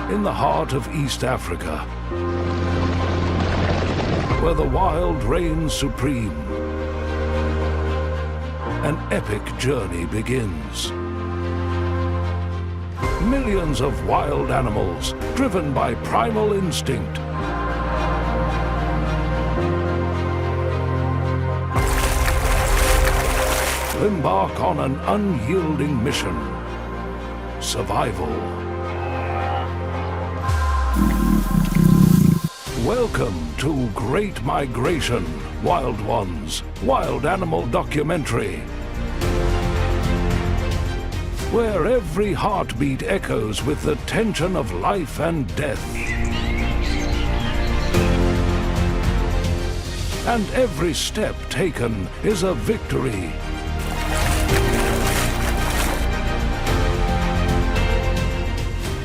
in the heart of East Africa, where the wild reigns supreme. An epic journey begins. Millions of wild animals, driven by primal instinct, embark on an unyielding mission: survival. Welcome to Great Migration, Wild Ones, Wild Animal Documentary, where every heartbeat echoes with the tension of life and death. And every step taken is a victory.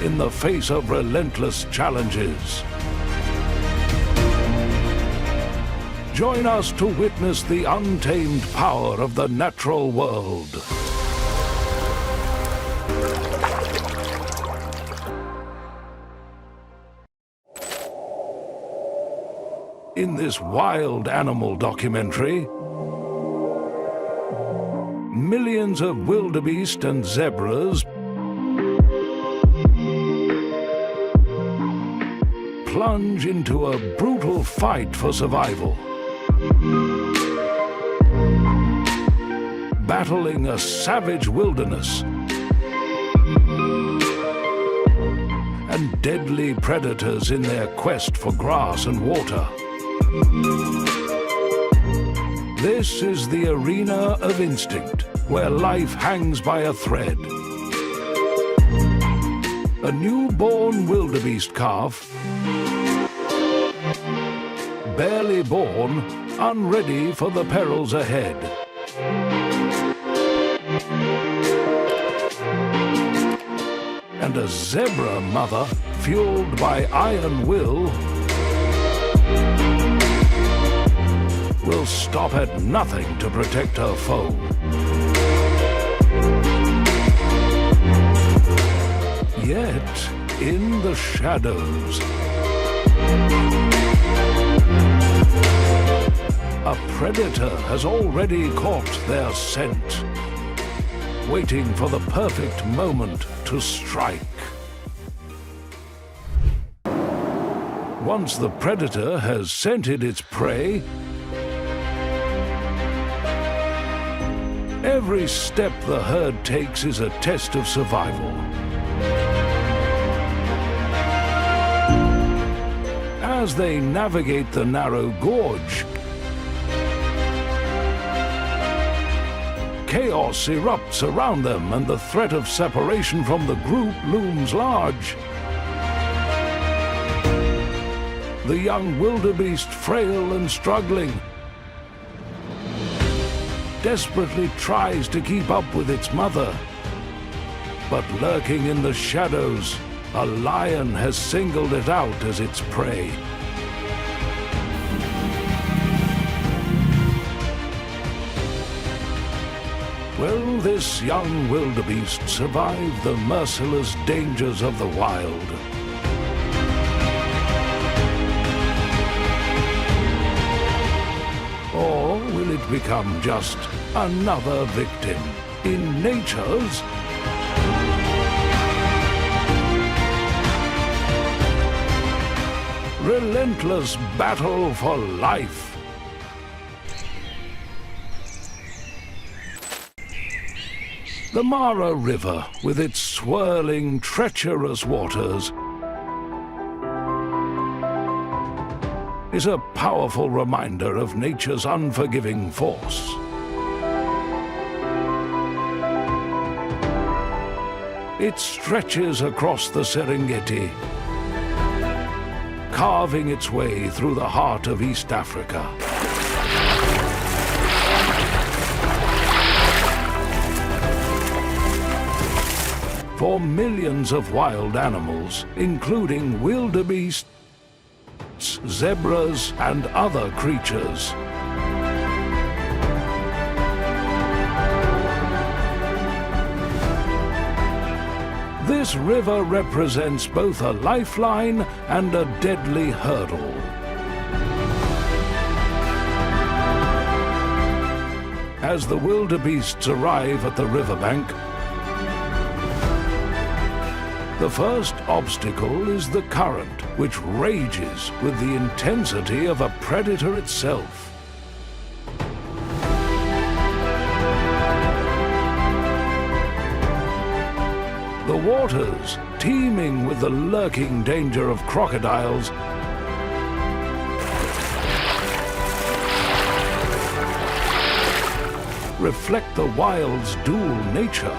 In the face of relentless challenges. Join us to witness the untamed power of the natural world. In this wild animal documentary, millions of wildebeest and zebras plunge into a brutal fight for survival, battling a savage wilderness and deadly predators in their quest for grass and water. This is the arena of instinct, where life hangs by a thread. A newborn wildebeest calf, barely born, unready for the perils ahead. And a zebra mother, fueled by iron will stop at nothing to protect her foe. Yet, in the shadows, a predator has already caught their scent, waiting for the perfect moment to strike. Once the predator has scented its prey, every step the herd takes is a test of survival. As they navigate the narrow gorge, chaos erupts around them and the threat of separation from the group looms large. The young wildebeest, frail and struggling, desperately tries to keep up with its mother. But lurking in the shadows, a lion has singled it out as its prey. Will this young wildebeest survive the merciless dangers of the wild? Or will it become just another victim in nature's relentless battle for life? The Mara River, with its swirling, treacherous waters, is a powerful reminder of nature's unforgiving force. It stretches across the Serengeti, carving its way through the heart of East Africa. For millions of wild animals, including wildebeest, zebras, and other creatures, This river represents both a lifeline and a deadly hurdle. As the wildebeests arrive at the riverbank, the first obstacle is the current, which rages with the intensity of a predator itself. The waters, teeming with the lurking danger of crocodiles, reflect the wild's dual nature,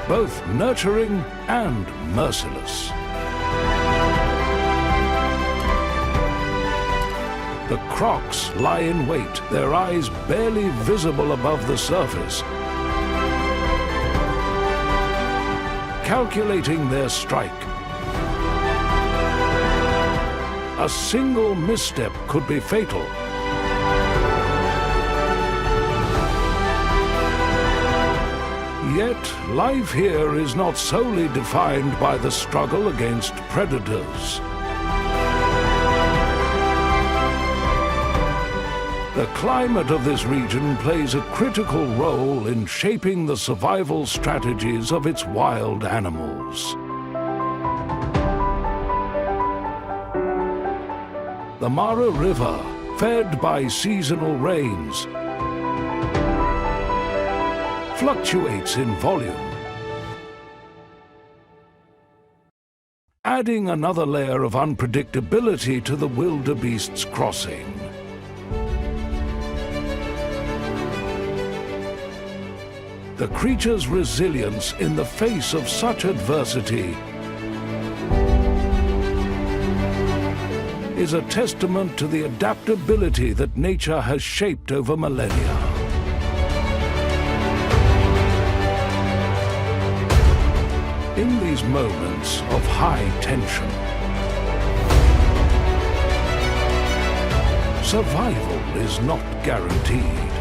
both nurturing and merciless. The crocs lie in wait, their eyes barely visible above the surface, calculating their strike. A single misstep could be fatal. Yet, life here is not solely defined by the struggle against predators. The climate of this region plays a critical role in shaping the survival strategies of its wild animals. The Mara River, fed by seasonal rains, fluctuates in volume, adding another layer of unpredictability to the wildebeest's crossing. The creature's resilience in the face of such adversity is a testament to the adaptability that nature has shaped over millennia. In these moments of high tension, survival is not guaranteed.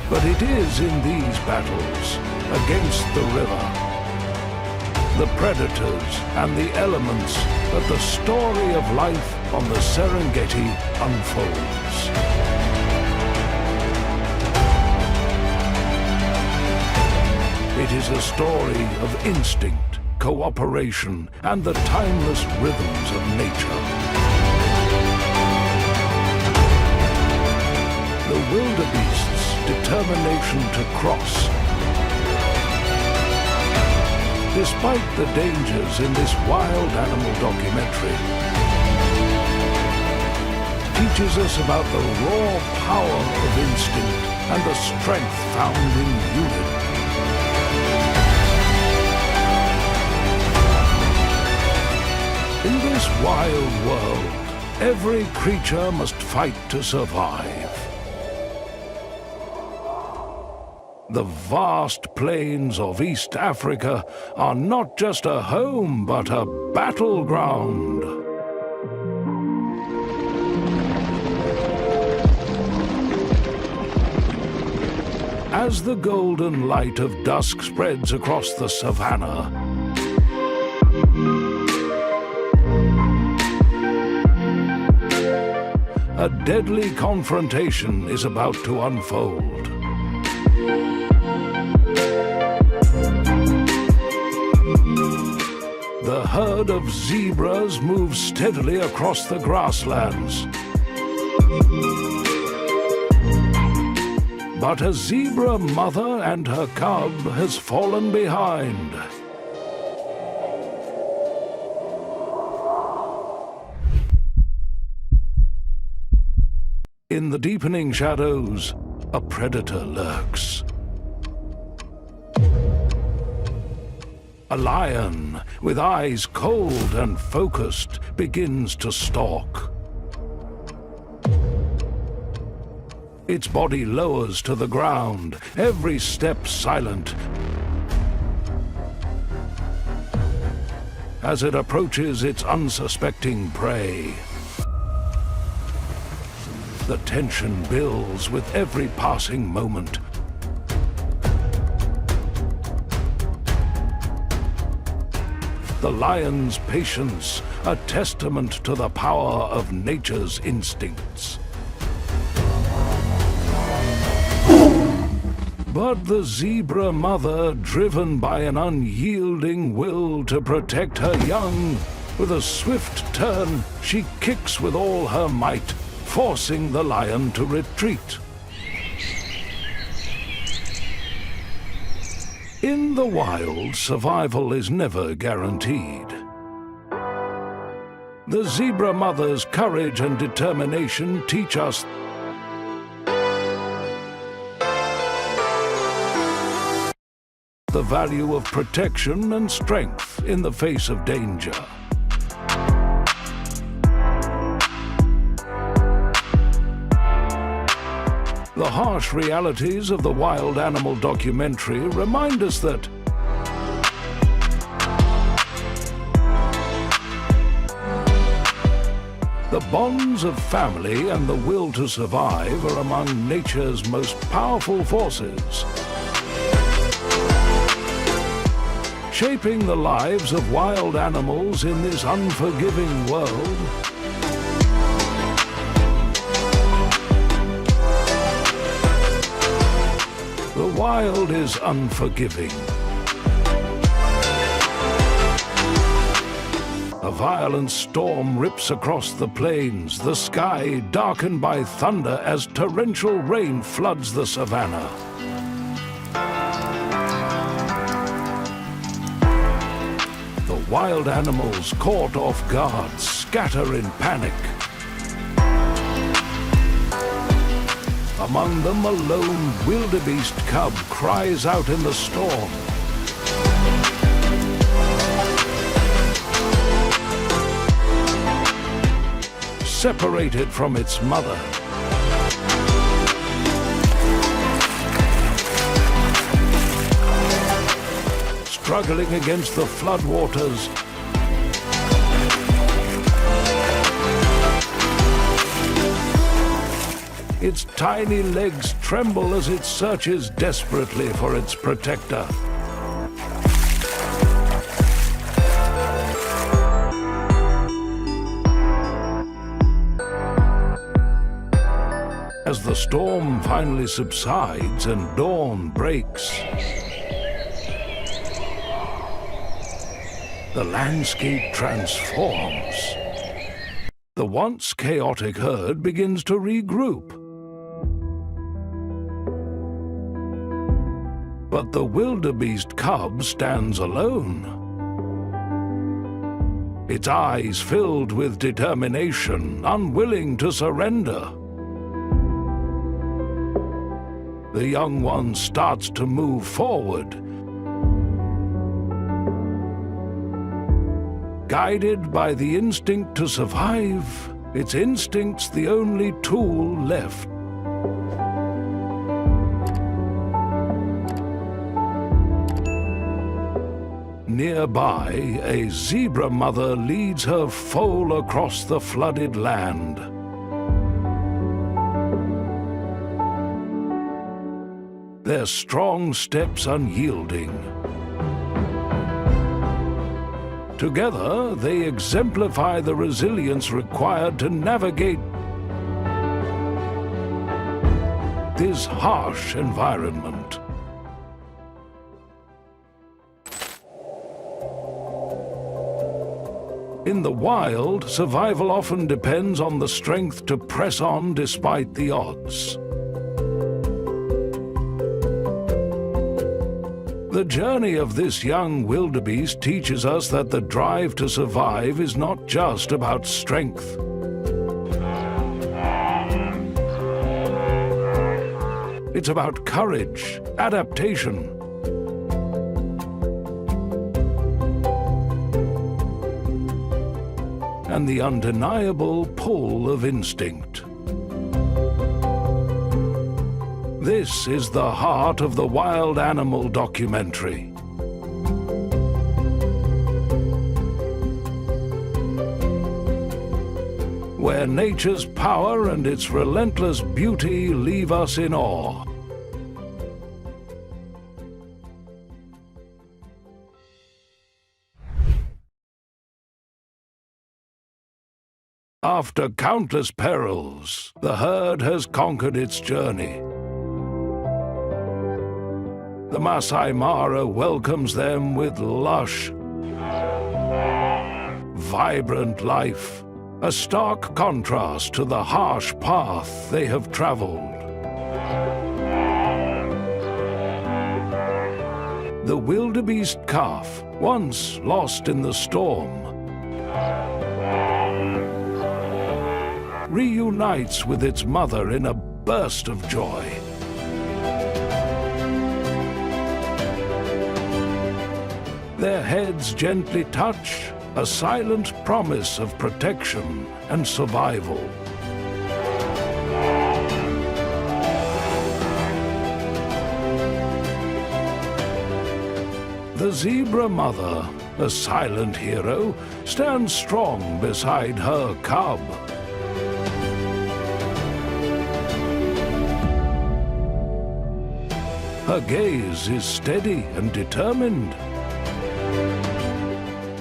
But it is in these battles, against the river, the predators and the elements, that the story of life on the Serengeti unfolds. It is a story of instinct, cooperation, and the timeless rhythms of nature. The wildebeest's determination to cross, despite the dangers in this wild animal documentary, teaches us about the raw power of instinct and the strength found in unity. In this wild world, every creature must fight to survive. The vast plains of East Africa are not just a home, but a battleground. As the golden light of dusk spreads across the savannah, a deadly confrontation is about to unfold. The herd of zebras moves steadily across the grasslands. But a zebra mother and her cub has fallen behind. In the deepening shadows, a predator lurks. A lion, with eyes cold and focused, begins to stalk. Its body lowers to the ground, every step silent. As it approaches its unsuspecting prey. The tension builds with every passing moment. The lion's patience, a testament to the power of nature's instincts. But the zebra mother, driven by an unyielding will to protect her young, with a swift turn, she kicks with all her might, forcing the lion to retreat. In the wild, survival is never guaranteed. The zebra mother's courage and determination teach us the value of protection and strength in the face of danger. The harsh realities of the Wild Animal documentary remind us that the bonds of family and the will to survive are among nature's most powerful forces, shaping the lives of wild animals in this unforgiving world. The wild is unforgiving. A violent storm rips across the plains, the sky darkened by thunder as torrential rain floods the savanna. The wild animals, caught off guard, scatter in panic. Among them, a lone wildebeest cub cries out in the storm. Separated from its mother. Struggling against the floodwaters. Its tiny legs tremble as it searches desperately for its protector. As the storm finally subsides and dawn breaks, the landscape transforms. The once chaotic herd begins to regroup. But the wildebeest cub stands alone. Its eyes filled with determination, unwilling to surrender. The young one starts to move forward, guided by the instinct to survive, its instinct's the only tool left. Nearby, a zebra mother leads her foal across the flooded land. Their strong steps unyielding. Together, they exemplify the resilience required to navigate this harsh environment. In the wild, survival often depends on the strength to press on despite the odds. The journey of this young wildebeest teaches us that the drive to survive is not just about strength. It's about courage, adaptation, and the undeniable pull of instinct. This is the heart of the Wild Animal documentary. where nature's power and its relentless beauty leave us in awe. After countless perils, the herd has conquered its journey. The Masai Mara welcomes them with lush, vibrant life, a stark contrast to the harsh path they have traveled. The wildebeest calf, once lost in the storm, reunites with its mother in a burst of joy. Their heads gently touch, a silent promise of protection and survival. The zebra mother, a silent hero, stands strong beside her cub. Her gaze is steady and determined,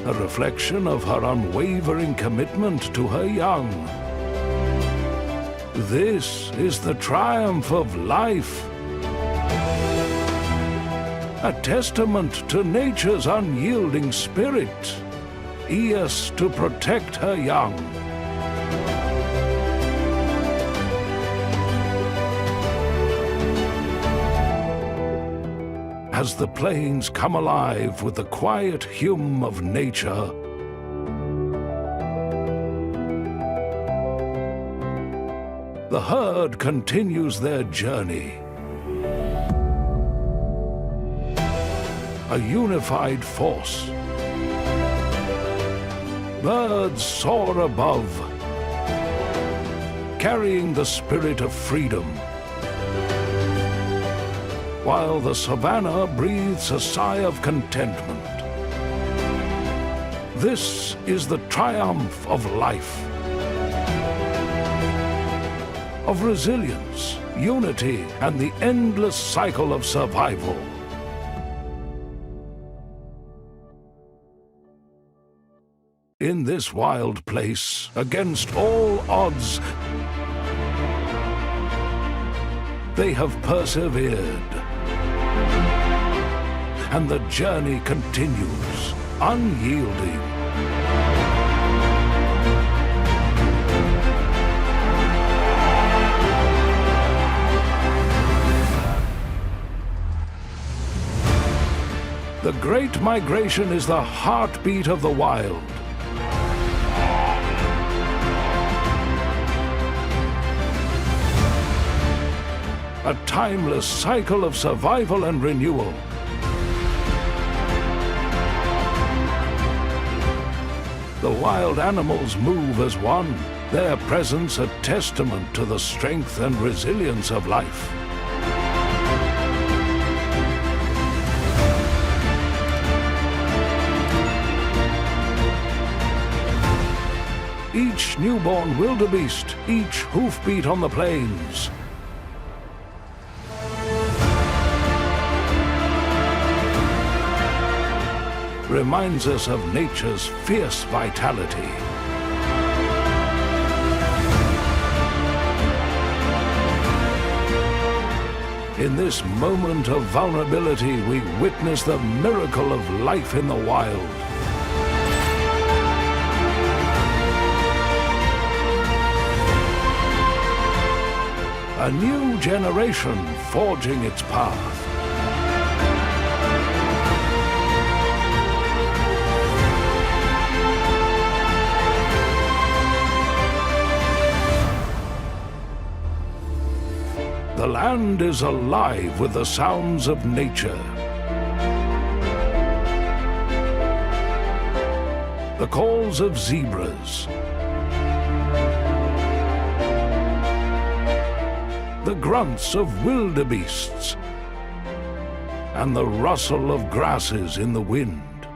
a reflection of her unwavering commitment to her young. This is the triumph of life, a testament to nature's unyielding spirit, eager to protect her young. As the plains come alive with the quiet hum of nature, the herd continues their journey. A unified force. Birds soar above, carrying the spirit of freedom, while the savannah breathes a sigh of contentment. This is the triumph of life, of resilience, unity, and the endless cycle of survival. In this wild place, against all odds, they have persevered. And the journey continues, unyielding. The Great Migration is the heartbeat of the wild. A timeless cycle of survival and renewal. The wild animals move as one, their presence a testament to the strength and resilience of life. Each newborn wildebeest, each hoofbeat on the plains, reminds us of nature's fierce vitality. In this moment of vulnerability, we witness the miracle of life in the wild. A new generation forging its path. The land is alive with the sounds of nature. The calls of zebras. The grunts of wildebeests. And the rustle of grasses in the wind.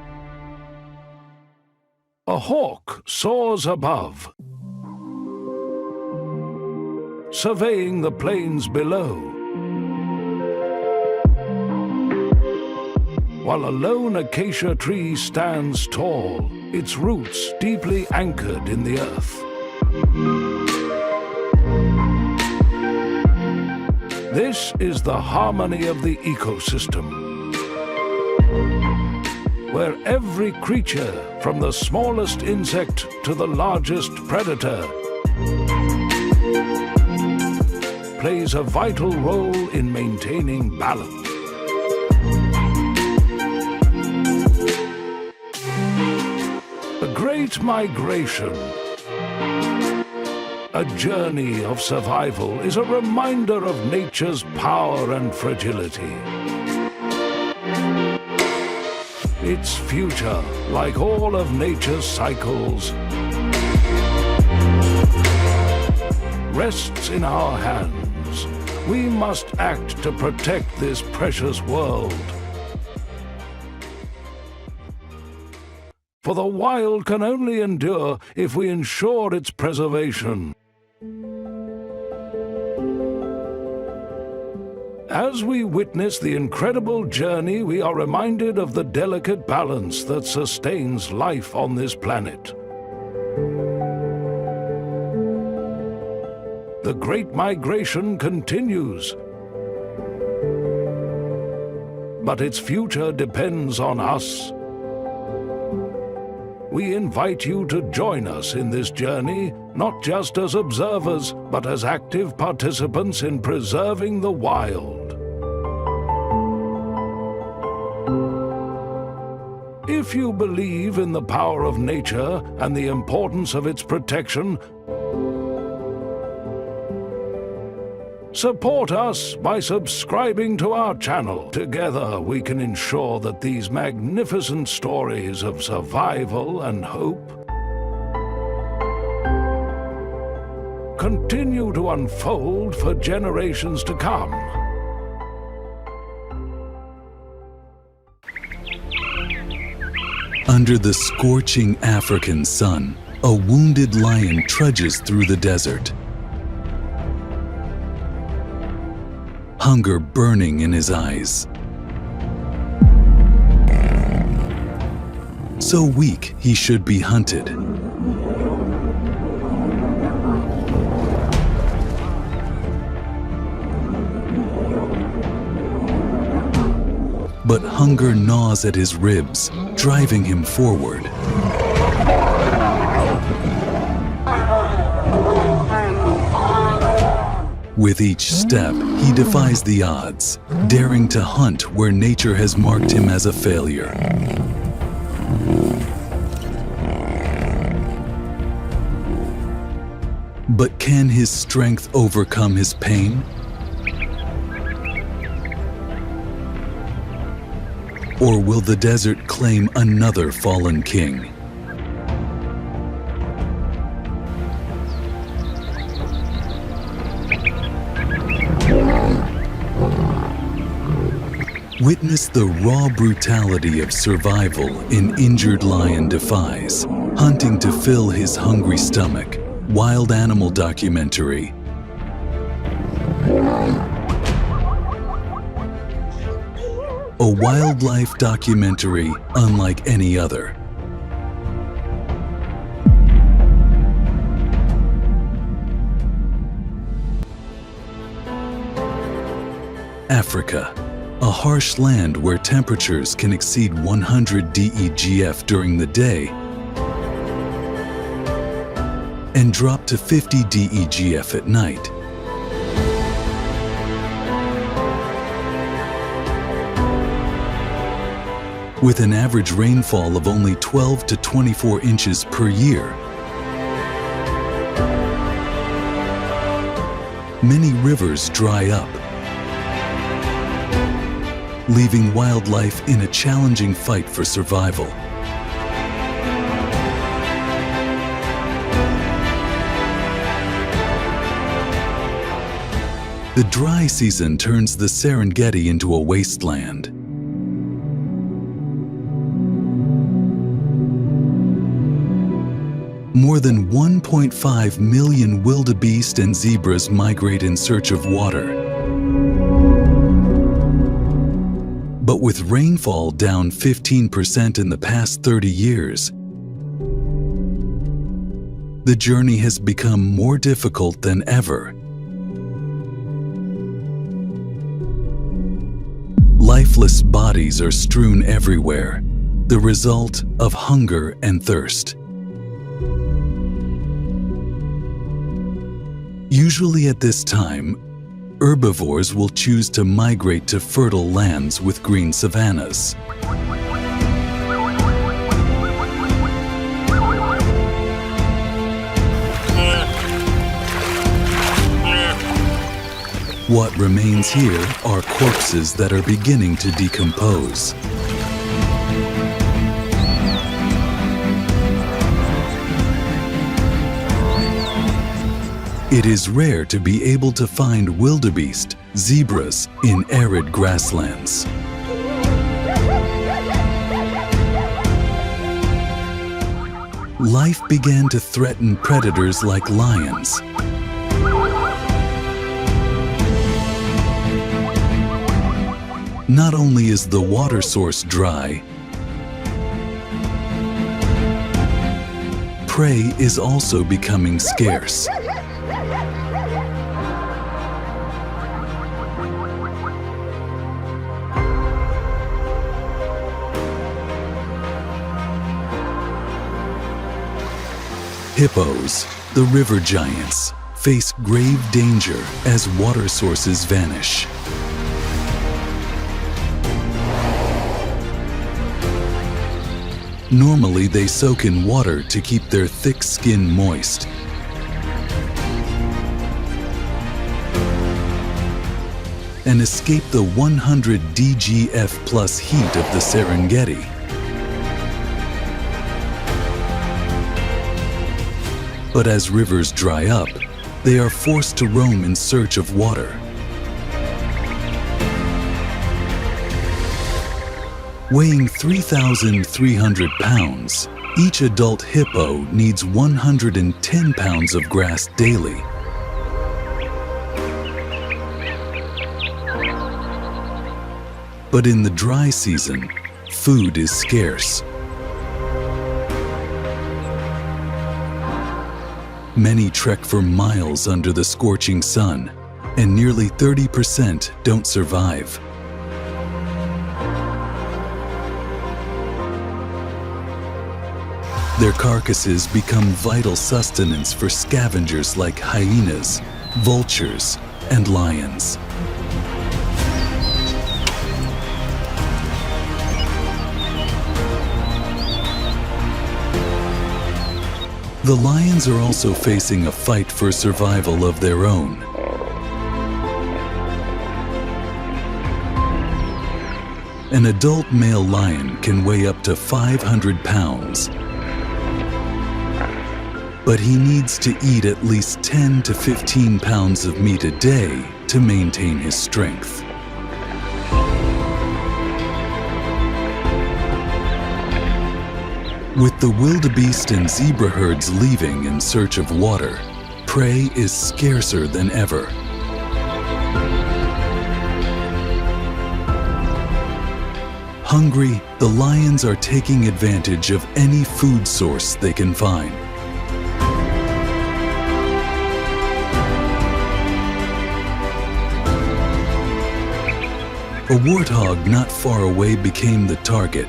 A hawk soars above, surveying the plains below. While a lone acacia tree stands tall, its roots deeply anchored in the earth. This is the harmony of the ecosystem, where every creature, from the smallest insect to the largest predator, plays a vital role in maintaining balance. The Great Migration, a journey of survival, is a reminder of nature's power and fragility. Its future, like all of nature's cycles, rests in our hands. We must act to protect this precious world. For the wild can only endure if we ensure its preservation. As we witness the incredible journey, we are reminded of the delicate balance that sustains life on this planet. The Great Migration continues, but its future depends on us. We invite you to join us in this journey, not just as observers, but as active participants in preserving the wild. If you believe in the power of nature and the importance of its protection, support us by subscribing to our channel. Together we can ensure that these magnificent stories of survival and hope continue to unfold for generations to come. Under the scorching African sun, a wounded lion trudges through the desert. Hunger burning in his eyes. So weak he should be hunted. But hunger gnaws at his ribs, driving him forward. With each step, he defies the odds, daring to hunt where nature has marked him as a failure. But can his strength overcome his pain? Or will the desert claim another fallen king? Witness the raw brutality of survival an injured lion defies, hunting to fill his hungry stomach. Wild Animal Documentary. A wildlife documentary unlike any other. Africa, a harsh land where temperatures can exceed 100 DEGF during the day and drop to 50 DEGF at night. With an average rainfall of only 12 to 24 inches per year. Many rivers dry up, leaving wildlife in a challenging fight for survival. The dry season turns the Serengeti into a wasteland. More than 1.5 million wildebeest and zebras migrate in search of water. But with rainfall down 15% in the past 30 years, the journey has become more difficult than ever. Lifeless bodies are strewn everywhere, the result of hunger and thirst. Usually at this time, herbivores will choose to migrate to fertile lands with green savannas. What remains here are corpses that are beginning to decompose. It is rare to be able to find wildebeest, zebras in arid grasslands. Life began to threaten predators like lions. Not only is the water source dry, prey is also becoming scarce. Hippos, the river giants, face grave danger as water sources vanish. Normally, they soak in water to keep their thick skin moist. And escape the 100 DGF plus heat of the Serengeti. But as rivers dry up, they are forced to roam in search of water. Weighing 3,300 pounds, each adult hippo needs 110 pounds of grass daily. But in the dry season, food is scarce. Many trek for miles under the scorching sun, and nearly 30% don't survive. Their carcasses become vital sustenance for scavengers like hyenas, vultures, and lions. The lions are also facing a fight for survival of their own. An adult male lion can weigh up to 500 pounds. But he needs to eat at least 10 to 15 pounds of meat a day to maintain his strength. With the wildebeest and zebra herds leaving in search of water, prey is scarcer than ever. Hungry, the lions are taking advantage of any food source they can find. A warthog not far away became the target.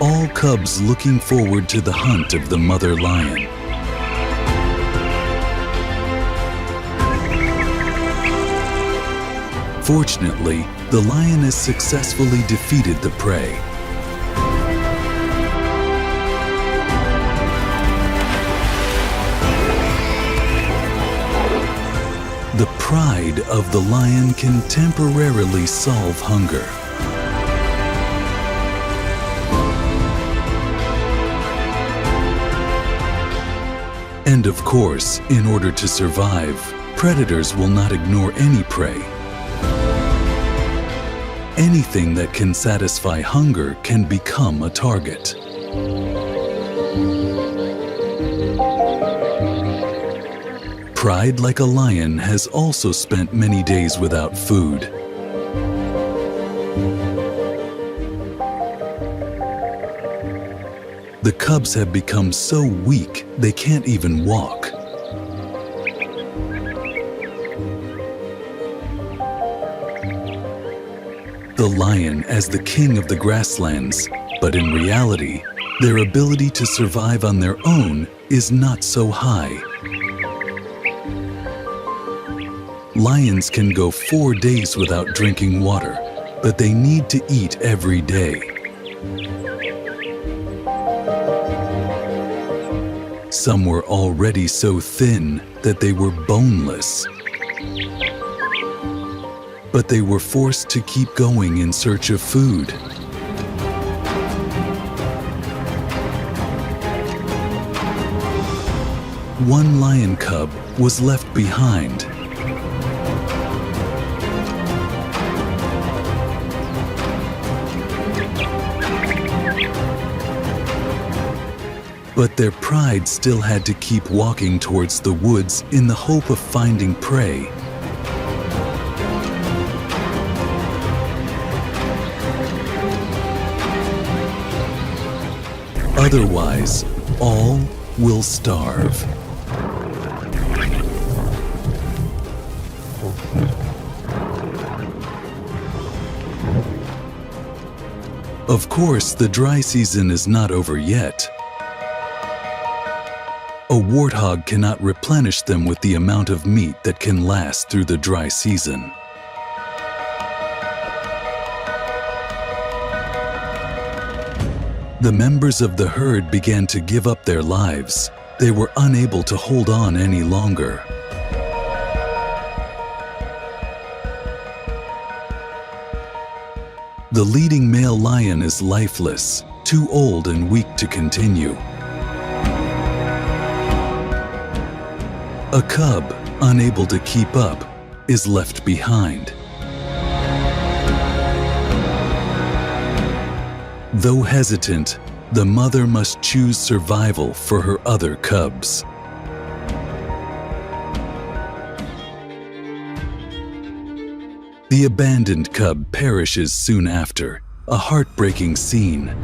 All cubs looking forward to the hunt of the mother lion. Fortunately, the lioness successfully defeated the prey. The pride of the lion can temporarily solve hunger. And of course, in order to survive, predators will not ignore any prey. Anything that can satisfy hunger can become a target. Pride like a lion has also spent many days without food. The cubs have become so weak they can't even walk. The lion as the king of the grasslands, but in reality, their ability to survive on their own is not so high. Lions can go 4 days without drinking water, but they need to eat every day. Some were already so thin that they were boneless. But they were forced to keep going in search of food. One lion cub was left behind. But their pride still had to keep walking towards the woods in the hope of finding prey. Otherwise, all will starve. Of course, the dry season is not over yet. A warthog cannot replenish them with the amount of meat that can last through the dry season. The members of the herd began to give up their lives. They were unable to hold on any longer. The leading male lion is lifeless, too old and weak to continue. A cub, unable to keep up, is left behind. Though hesitant, the mother must choose survival for her other cubs. The abandoned cub perishes soon after, a heartbreaking scene.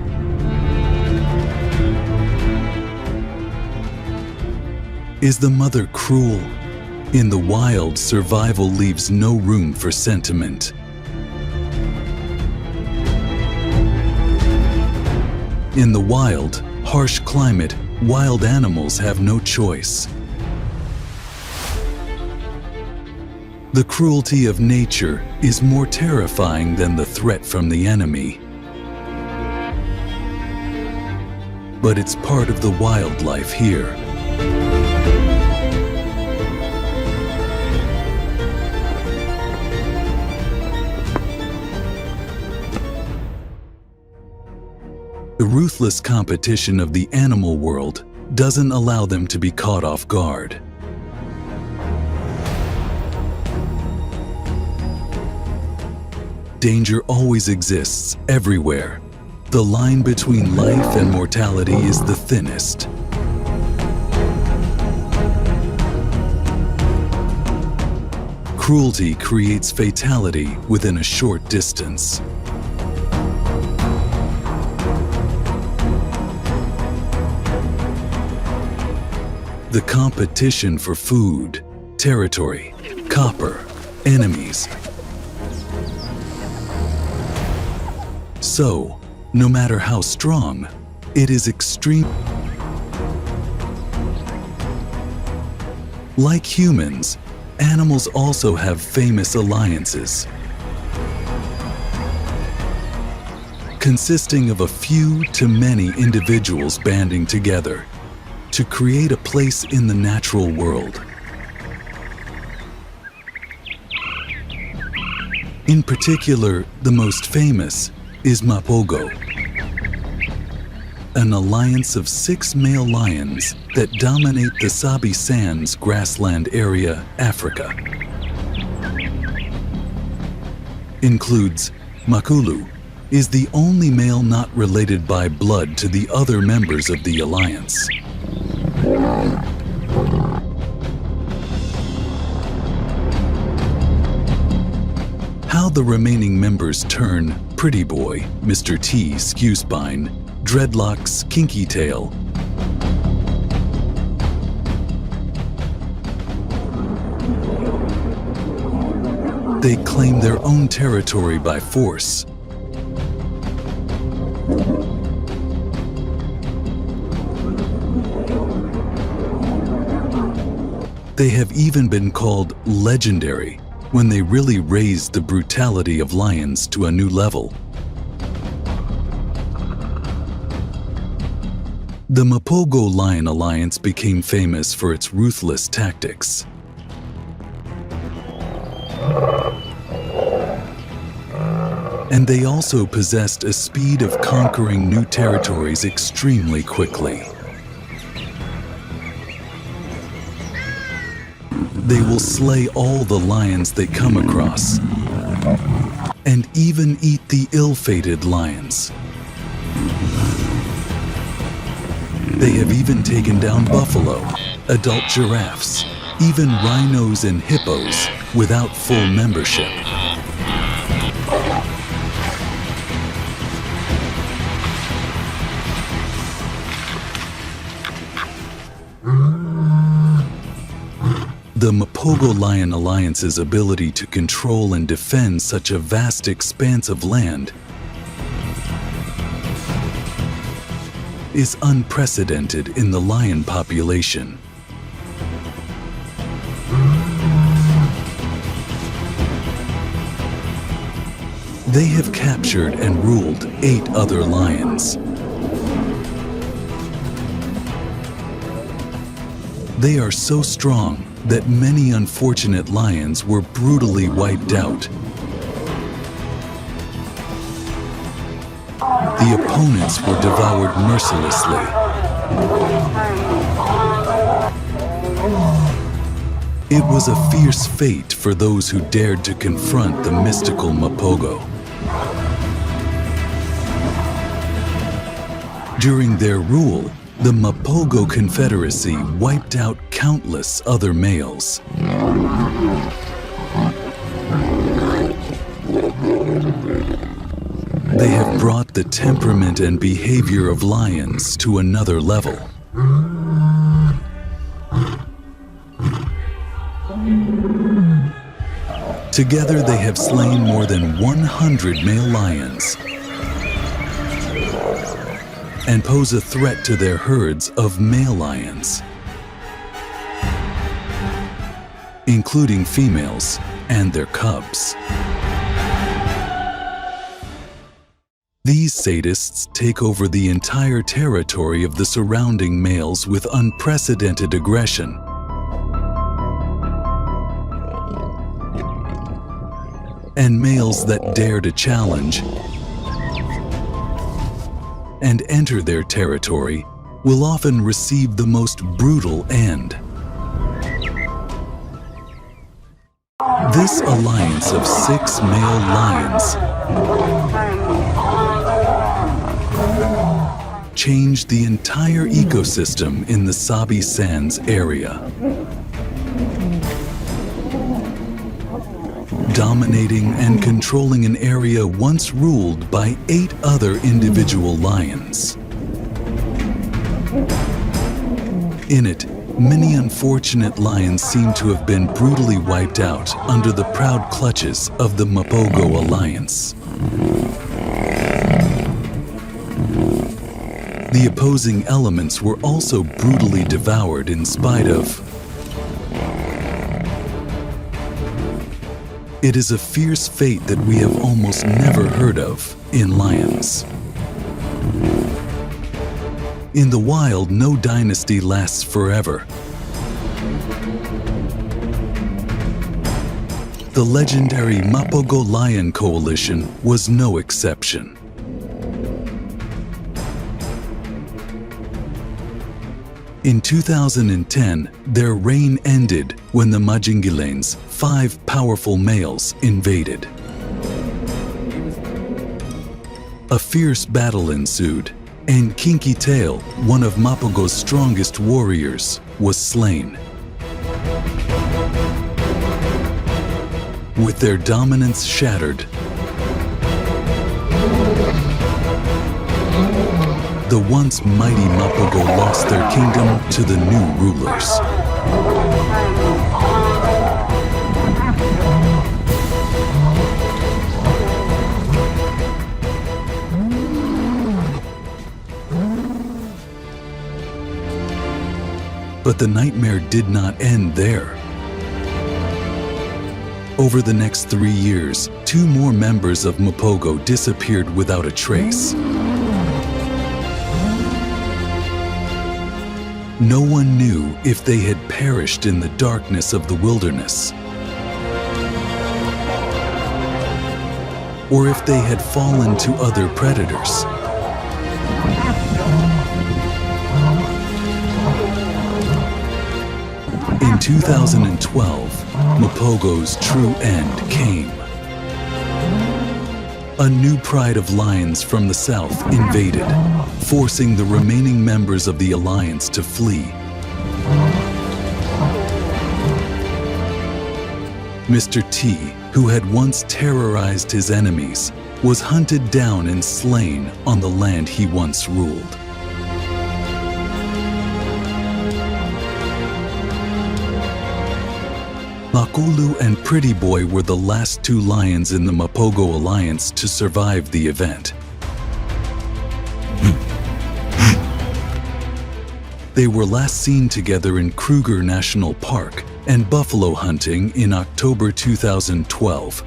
Is the mother cruel? In the wild, survival leaves no room for sentiment. In the wild, harsh climate, wild animals have no choice. The cruelty of nature is more terrifying than the threat from the enemy. But it's part of the wildlife here. The ruthless competition of the animal world doesn't allow them to be caught off guard. Danger always exists everywhere. The line between life and mortality is the thinnest. Cruelty creates fatality within a short distance. The competition for food, territory, copper, enemies. So, no matter how strong, it is extreme. Like humans, animals also have famous alliances, consisting of a few to many individuals banding together to create a place in the natural world. In particular, the most famous is Mapogo, an alliance of 6 male lions that dominate the Sabi Sands grassland area, Africa. Includes Makulu, is the only male not related by blood to the other members of the alliance. Now the remaining members turn Pretty Boy, Mr. T, Skewspine, Dreadlocks, Kinky Tail, they claim their own territory by force. They have even been called legendary when they really raised the brutality of lions to a new level. The Mapogo Lion Alliance became famous for its ruthless tactics. And they also possessed a speed of conquering new territories extremely quickly. They will slay all the lions they come across, and even eat the ill-fated lions. They have even taken down buffalo, adult giraffes, even rhinos and hippos without full membership. The Mapogo Lion Alliance's ability to control and defend such a vast expanse of land is unprecedented in the lion population. They have captured and ruled 8 other lions. They are so strong that many unfortunate lions were brutally wiped out. The opponents were devoured mercilessly. It was a fierce fate for those who dared to confront the mystical Mapogo. During their rule, the Mapogo Confederacy wiped out countless other males. They have brought the temperament and behavior of lions to another level. Together they have slain more than 100 male lions and pose a threat to their herds of male lions, including females and their cubs. These sadists take over the entire territory of the surrounding males with unprecedented aggression. And males that dare to challenge and enter their territory will often receive the most brutal end. This alliance of 6 male lions changed the entire ecosystem in the Sabi Sands area, dominating and controlling an area once ruled by 8 other individual lions. In it, many unfortunate lions seem to have been brutally wiped out under the proud clutches of the Mapogo Alliance. The opposing elements were also brutally devoured in spite of. It is a fierce fate that we have almost never heard of in lions. In the wild, no dynasty lasts forever. The legendary Mapogo Lion Coalition was no exception. In 2010, their reign ended when the Majingilanes, 5 powerful males, invaded. A fierce battle ensued, and Kinky Tail, one of Mapogo's strongest warriors, was slain. With their dominance shattered, the once mighty Mapogo lost their kingdom to the new rulers. But the nightmare did not end there. Over the next 3 years, 2 more members of Mapogo disappeared without a trace. No one knew if they had perished in the darkness of the wilderness, or if they had fallen to other predators. In 2012, Mapogo's true end came. A new pride of lions from the south invaded, forcing the remaining members of the alliance to flee. Mr. T, who had once terrorized his enemies, was hunted down and slain on the land he once ruled. Makulu and Pretty Boy were the last 2 lions in the Mapogo Alliance to survive the event. They were last seen together in Kruger National Park and buffalo hunting in October 2012.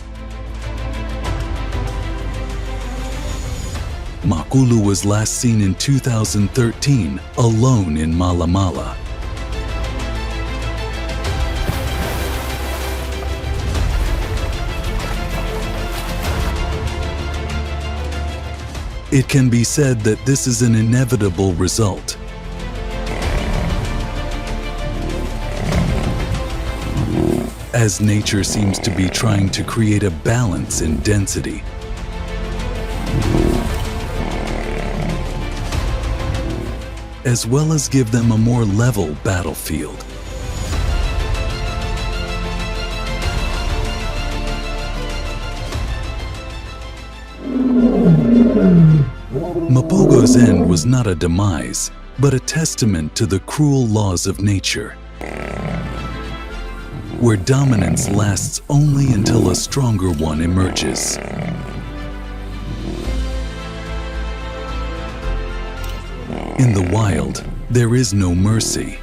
Makulu was last seen in 2013 alone in Malamala. It can be said that this is an inevitable result. As nature seems to be trying to create a balance in density. As well as give them a more level battlefield. Mapogo's end was not a demise, but a testament to the cruel laws of nature, where dominance lasts only until a stronger one emerges. In the wild, there is no mercy.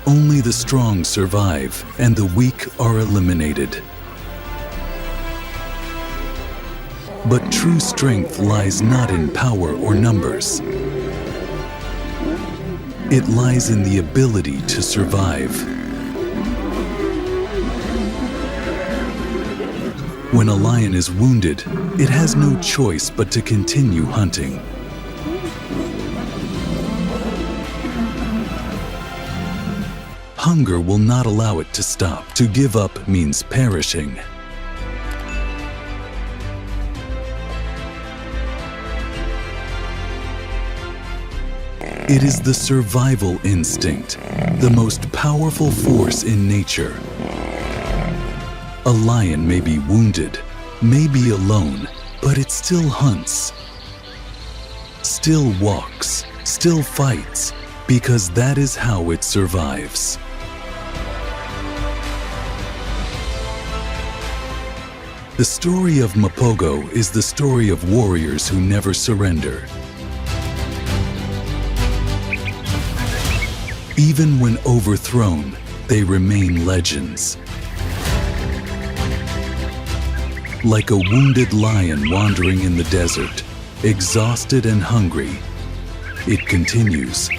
Only the strong survive, and the weak are eliminated. But true strength lies not in power or numbers. It lies in the ability to survive. When a lion is wounded, it has no choice but to continue hunting. Hunger will not allow it to stop. To give up means perishing. It is the survival instinct, the most powerful force in nature. A lion may be wounded, may be alone, but it still hunts, still walks, still fights, because that is how it survives. The story of Mapogo is the story of warriors who never surrender. Even when overthrown, they remain legends. Like a wounded lion wandering in the desert, exhausted and hungry, it continues.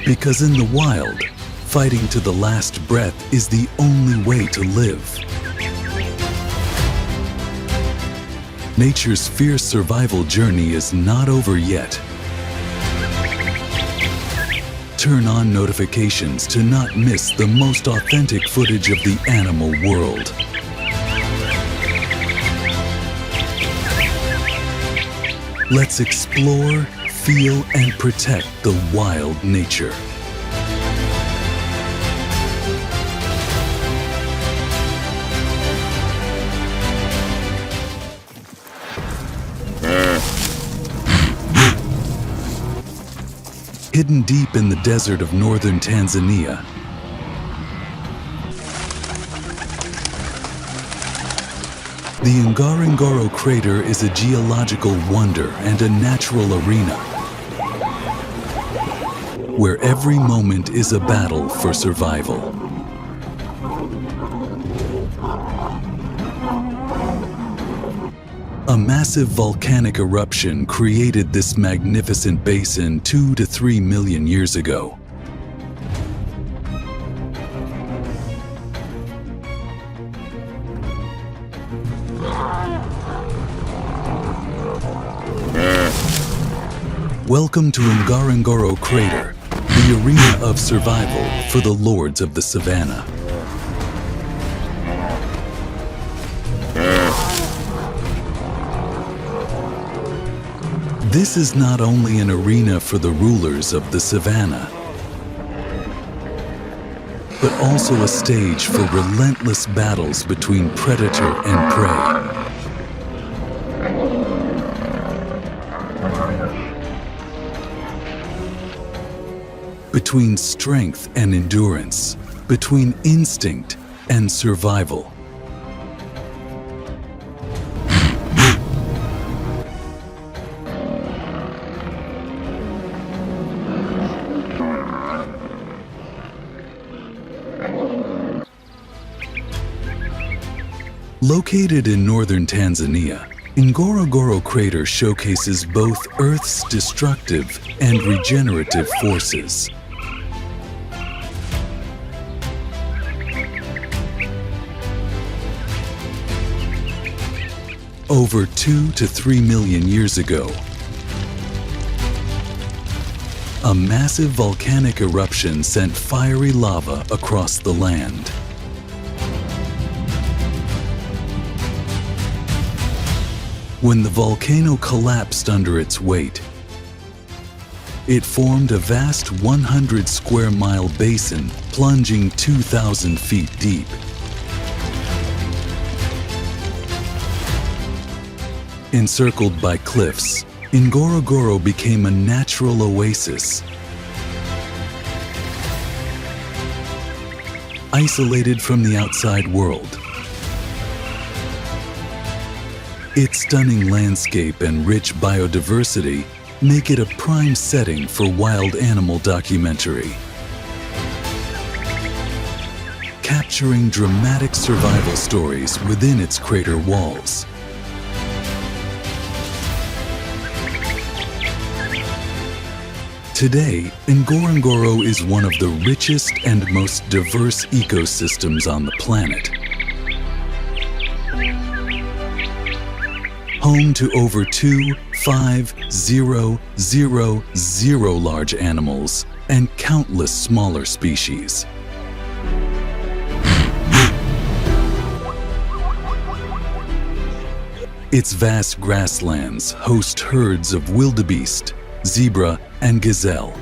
Because in the wild, fighting to the last breath is the only way to live. Nature's fierce survival journey is not over yet. Turn on notifications to not miss the most authentic footage of the animal world. Let's explore, feel, and protect the wild nature. hidden deep in the desert of northern Tanzania. The Ngorongoro crater is a geological wonder and a natural arena where every moment is a battle for survival. A massive volcanic eruption created this magnificent basin 2 to 3 million years ago. Welcome to Ngorongoro Crater, the arena of survival for the lords of the savannah. This is not only an arena for the rulers of the savannah, but also a stage for relentless battles between predator and prey. Between strength and endurance, between instinct and survival. Located in northern Tanzania, Ngorongoro Crater showcases both Earth's destructive and regenerative forces. Over 2 to 3 million years ago, a massive volcanic eruption sent fiery lava across the land. When the volcano collapsed under its weight, it formed a vast 100 square mile basin plunging 2,000 feet deep. Encircled by cliffs, Ngorongoro became a natural oasis. Isolated from the outside world, its stunning landscape and rich biodiversity make it a prime setting for wild animal documentary. Capturing dramatic survival stories within its crater walls. Today, Ngorongoro is one of the richest and most diverse ecosystems on the planet. Home to over 2,500 large animals and countless smaller species. Its vast grasslands host herds of wildebeest, zebra, and gazelle.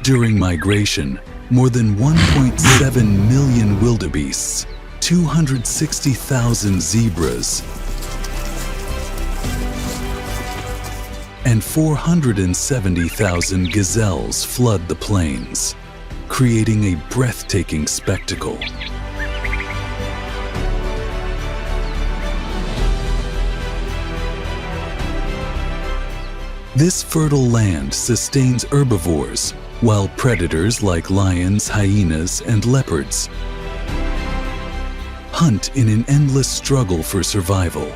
During migration, more than 1.7 million wildebeests, 260,000 zebras, and 470,000 gazelles flood the plains, creating a breathtaking spectacle. This fertile land sustains herbivores, while predators like lions, hyenas, and leopards hunt in an endless struggle for survival,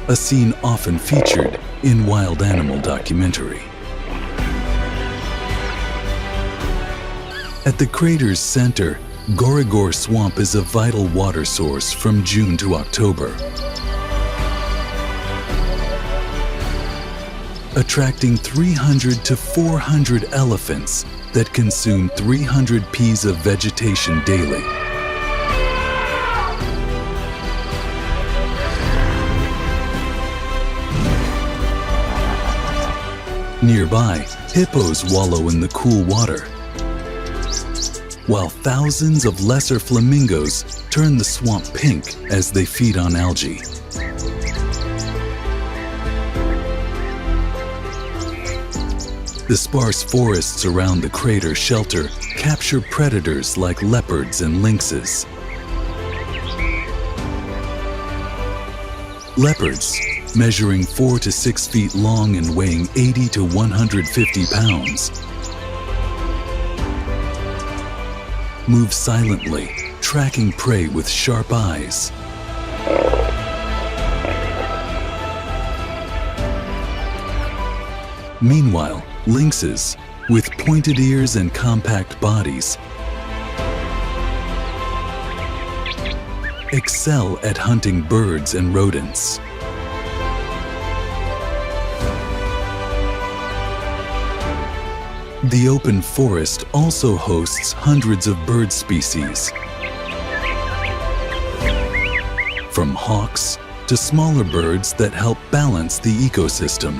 a scene often featured in Wild Animal Documentary. At the crater's center, Ngorongoro Swamp is a vital water source from June to October, attracting 300 to 400 elephants that consume 300 ps of vegetation daily. Nearby, hippos wallow in the cool water, while thousands of lesser flamingos turn the swamp pink as they feed on algae. The sparse forests around the crater shelter capture predators like leopards and lynxes. Leopards, measuring 4 to 6 feet long and weighing 80 to 150 pounds, move silently, tracking prey with sharp eyes. Meanwhile, lynxes, with pointed ears and compact bodies, excel at hunting birds and rodents. The open forest also hosts hundreds of bird species, from hawks to smaller birds that help balance the ecosystem.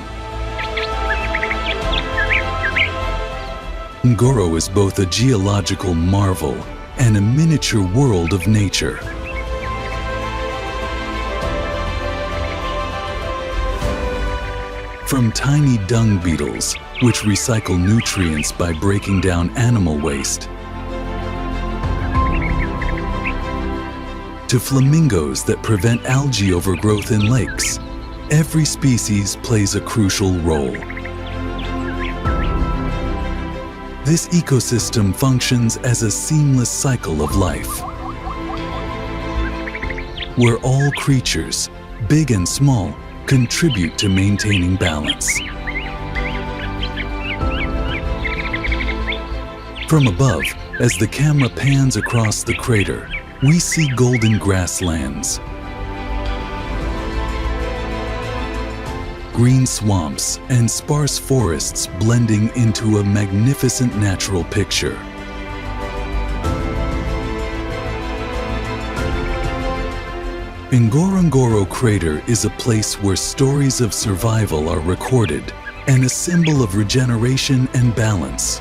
Ngoro is both a geological marvel and a miniature world of nature. From tiny dung beetles, which recycle nutrients by breaking down animal waste, to flamingos that prevent algae overgrowth in lakes, every species plays a crucial role. This ecosystem functions as a seamless cycle of life, where all creatures, big and small, contribute to maintaining balance. From above, as the camera pans across the crater, we see golden grasslands, green swamps, and sparse forests blending into a magnificent natural picture. Ngorongoro Crater is a place where stories of survival are recorded and a symbol of regeneration and balance.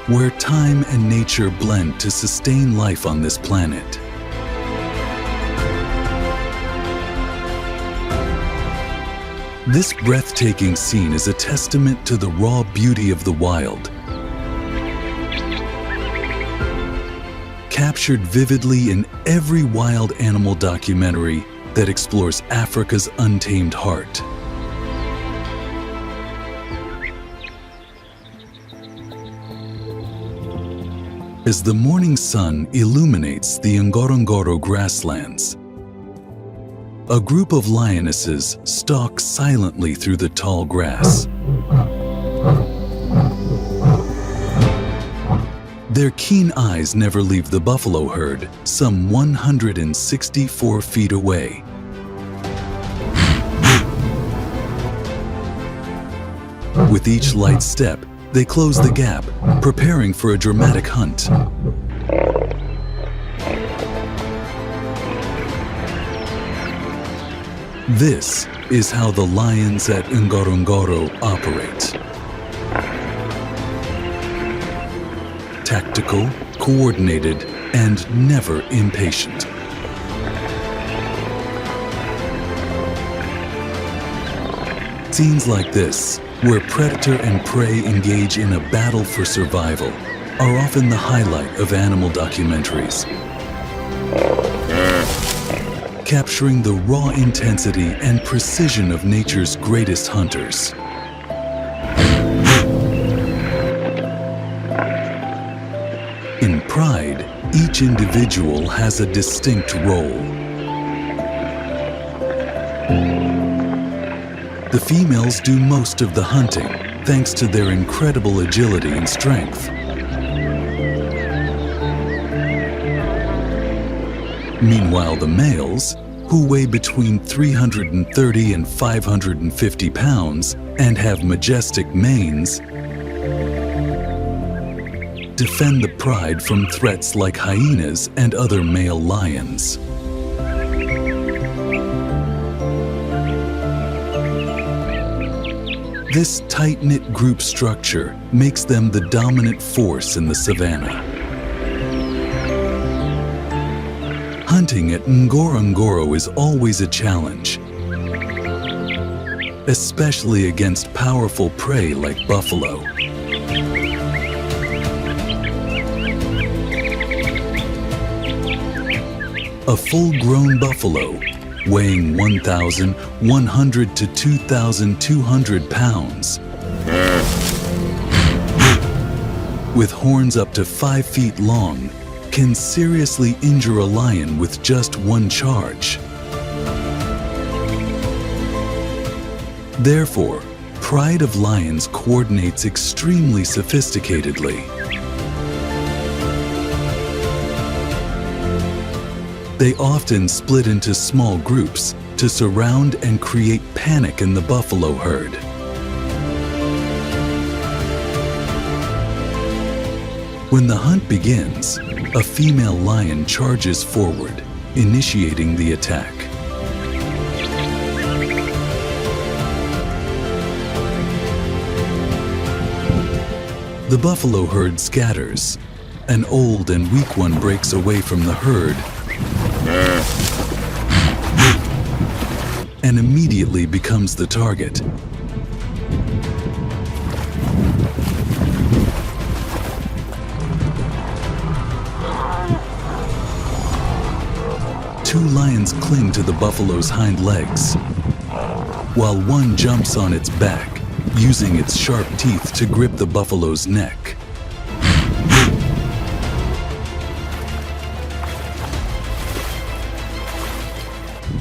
Where time and nature blend to sustain life on this planet. This breathtaking scene is a testament to the raw beauty of the wild, captured vividly in every wild animal documentary that explores Africa's untamed heart. As the morning sun illuminates the Ngorongoro grasslands, a group of lionesses stalk silently through the tall grass. Their keen eyes never leave the buffalo herd, some 164 feet away. With each light step, they close the gap, preparing for a dramatic hunt. This is how the lions at Ngorongoro operate. Tactical, coordinated, and never impatient. Scenes like this, where predator and prey engage in a battle for survival, are often the highlight of animal documentaries, capturing the raw intensity and precision of nature's greatest hunters. In pride, each individual has a distinct role. The females do most of the hunting, thanks to their incredible agility and strength. Meanwhile, the males, who weigh between 330 and 550 pounds and have majestic manes, defend the pride from threats like hyenas and other male lions. This tight-knit group structure makes them the dominant force in the savanna. Hunting at Ngorongoro is always a challenge. especially against powerful prey like buffalo. A full-grown buffalo, weighing 1,100 to 2,200 pounds, with horns up to 5 feet long, can seriously injure a lion with just one charge. Therefore, Pride of Lions coordinates extremely sophisticatedly. They often split into small groups to surround and create panic in the buffalo herd. When the hunt begins, a female lion charges forward, initiating the attack. The buffalo herd scatters. An old and weak one breaks away from the herd and immediately becomes the target. Two lions cling to the buffalo's hind legs, while one jumps on its back, using its sharp teeth to grip the buffalo's neck.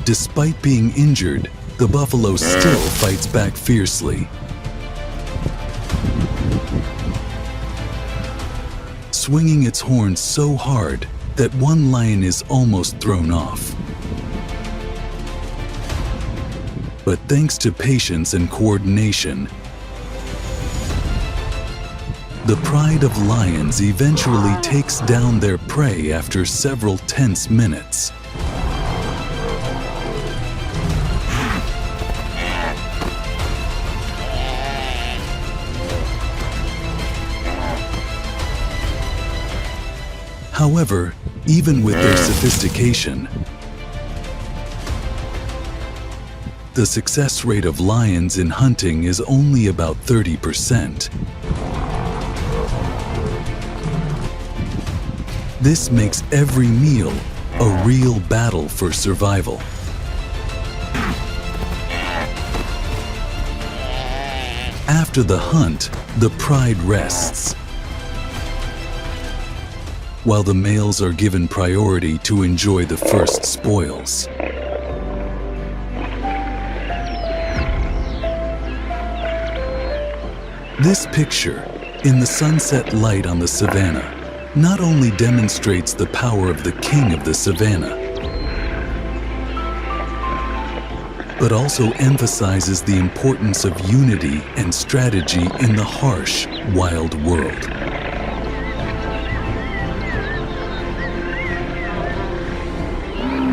Despite being injured, the buffalo still fights back fiercely. Swinging its horns so hard that one lion is almost thrown off. But thanks to patience and coordination, the Pride of Lions eventually takes down their prey after several tense minutes. However, even with their sophistication, the success rate of lions in hunting is only about 30%. This makes every meal a real battle for survival. After the hunt, the pride rests, while the males are given priority to enjoy the first spoils. This picture, in the sunset light on the savannah, not only demonstrates the power of the king of the savannah, but also emphasizes the importance of unity and strategy in the harsh, wild world.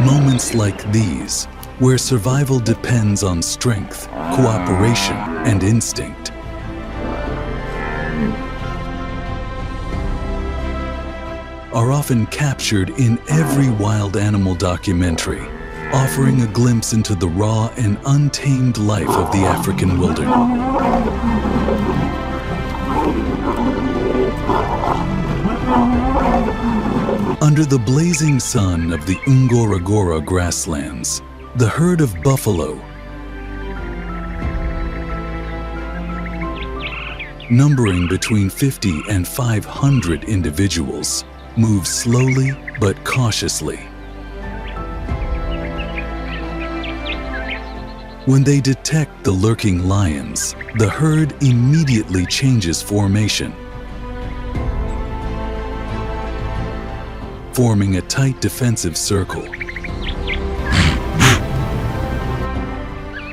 Moments like these, where survival depends on strength, cooperation, and instinct, are often captured in every wild animal documentary, offering a glimpse into the raw and untamed life of the African wilderness. Under the blazing sun of the Ngorongoro grasslands, the herd of buffalo, numbering between 50 and 500 individuals, moves slowly but cautiously. When they detect the lurking lions, the herd immediately changes formation, forming a tight defensive circle.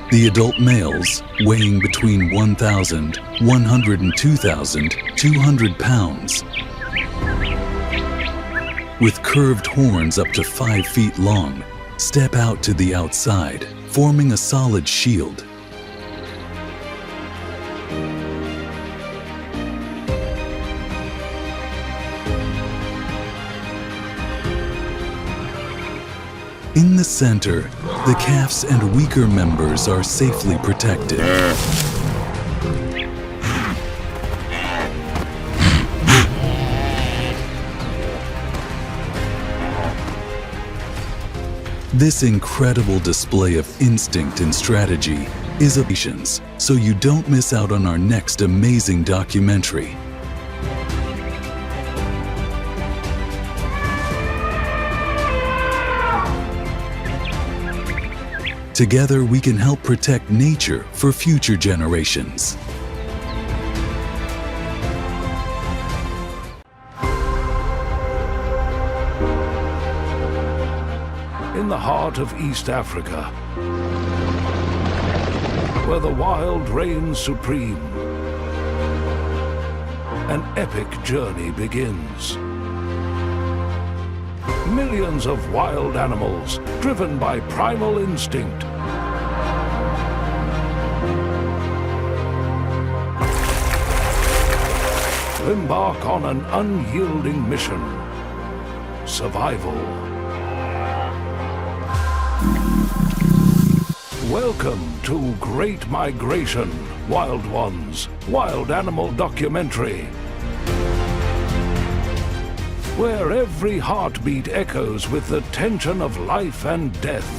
The adult males, weighing between 1,100 and 2,200 pounds, with curved horns up to 5 feet long, step out to the outside, forming a solid shield. In the center, the calves and weaker members are safely protected. This incredible display of instinct and strategy is of patience, so you don't miss out on our next amazing documentary. Together, we can help protect nature for future generations. In the heart of East Africa, where the wild reigns supreme, an epic journey begins. Millions of wild animals, driven by primal instinct, embark on an unyielding mission: survival. Welcome to Great Migration, Wild Ones, Wild Animal Documentary, where every heartbeat echoes with the tension of life and death.